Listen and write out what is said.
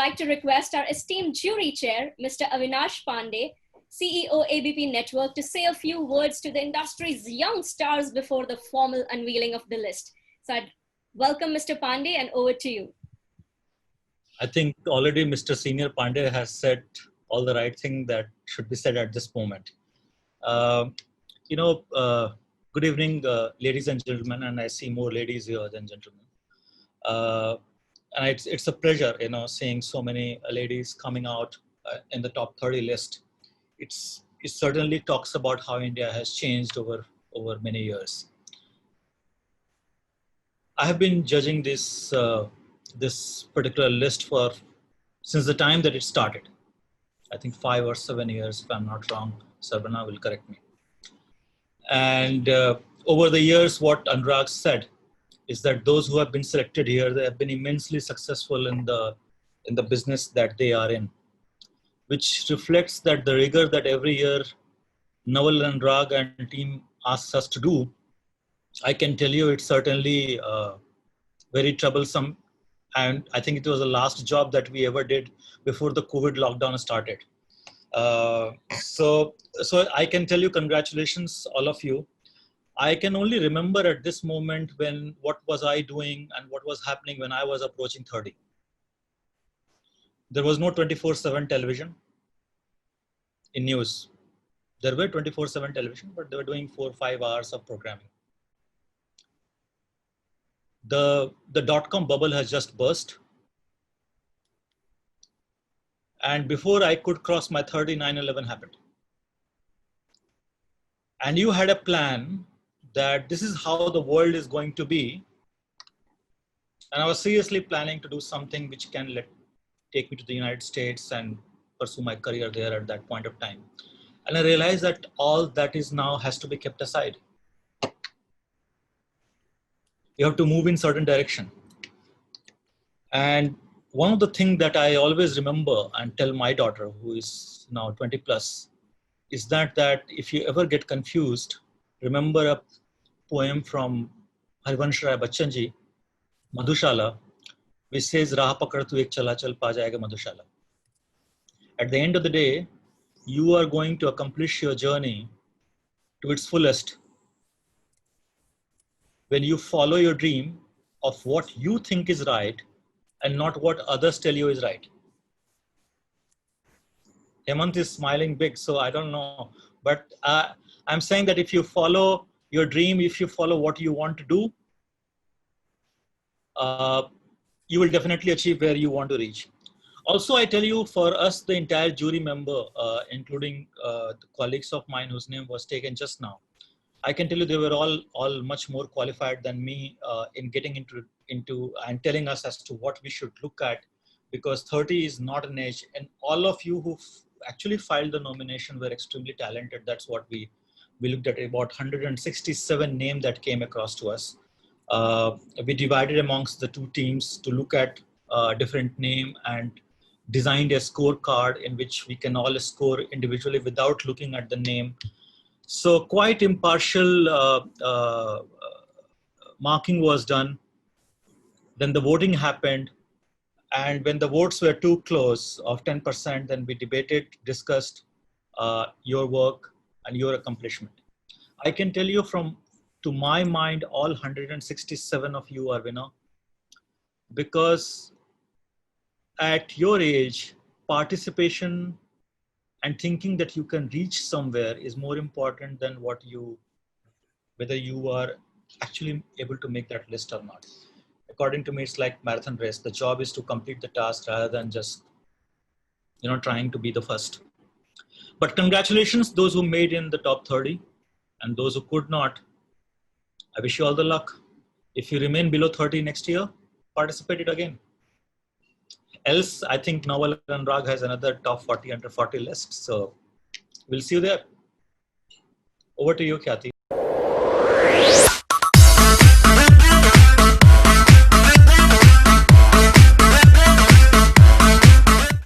like to request our esteemed jury chair, Mr. Avinash Pandey, CEO ABP Network, to say a few words to the industry's young stars before the formal unveiling of the list. So I'd welcome Mr. Pandey, and over to you. I think already Mr. Senior Pandey has said all the right thing that should be said at this moment. Good evening, ladies and gentlemen, and I see more ladies here than gentlemen. And it's a pleasure, seeing so many ladies coming out in the top 30 list. It certainly talks about how India has changed over many years. I have been judging this particular list since the time that it started. I think 5 or 7 years, if I'm not wrong. Sarvana will correct me. And over the years, what Anurag said is that those who have been selected here, they have been immensely successful in the business that they are in, which reflects that the rigor that every year Naval, Anurag and team asks us to do. I can tell you it's certainly very troublesome, and I think it was the last job that we ever did before the COVID lockdown started. So I can tell you congratulations, all of you. I can only remember at this moment what was I doing and what was happening when I was approaching 30. There was no 24/7 television in news. There were 24/7 television, but they were doing 4 or 5 hours of programming. The dot-com bubble has just burst. And before I could cross my 30, 9/11 happened. And you had a plan that this is how the world is going to be. And I was seriously planning to do something which can take me to the United States and pursue my career there at that point of time. And I realized that all that is now has to be kept aside. You have to move in certain direction. And one of the things that I always remember and tell my daughter, who is now 20 plus, is that if you ever get confused, remember a poem from Harivansh Rai Bachchan ji, Madhushala, which says, Raha pakad tu ek chala chal pa jayega Madhushala. At the end of the day, you are going to accomplish your journey to its fullest when you follow your dream of what you think is right and not what others tell you is right. Hemant is smiling big, so I don't know. But I'm saying that if you follow your dream, if you follow what you want to do, you will definitely achieve where you want to reach. Also, I tell you, for us, the entire jury member, including the colleagues of mine whose name was taken just now, I can tell you they were all much more qualified than me in getting into and telling us as to what we should look at, because 30 is not an age. And all of you who actually filed the nomination were extremely talented. That's what we looked at, about 167 names that came across to us. We divided amongst the two teams to look at different name and designed a scorecard in which we can all score individually without looking at the name. So quite impartial marking was done. Then the voting happened. And when the votes were too close of 10%, then we debated, discussed your work and your accomplishment. I can tell you to my mind, all 167 of you are winner, because at your age, participation and thinking that you can reach somewhere is more important than whether you are actually able to make that list or not. According to me, it's like marathon race. The job is to complete the task rather than just, trying to be the first. But congratulations, those who made in the top 30, and those who could not. I wish you all the luck. If you remain below 30 next year, participate it again. Else, I think Naval and Anurag has another top 40 under 40 list. So we'll see you there. Over to you, Khyati.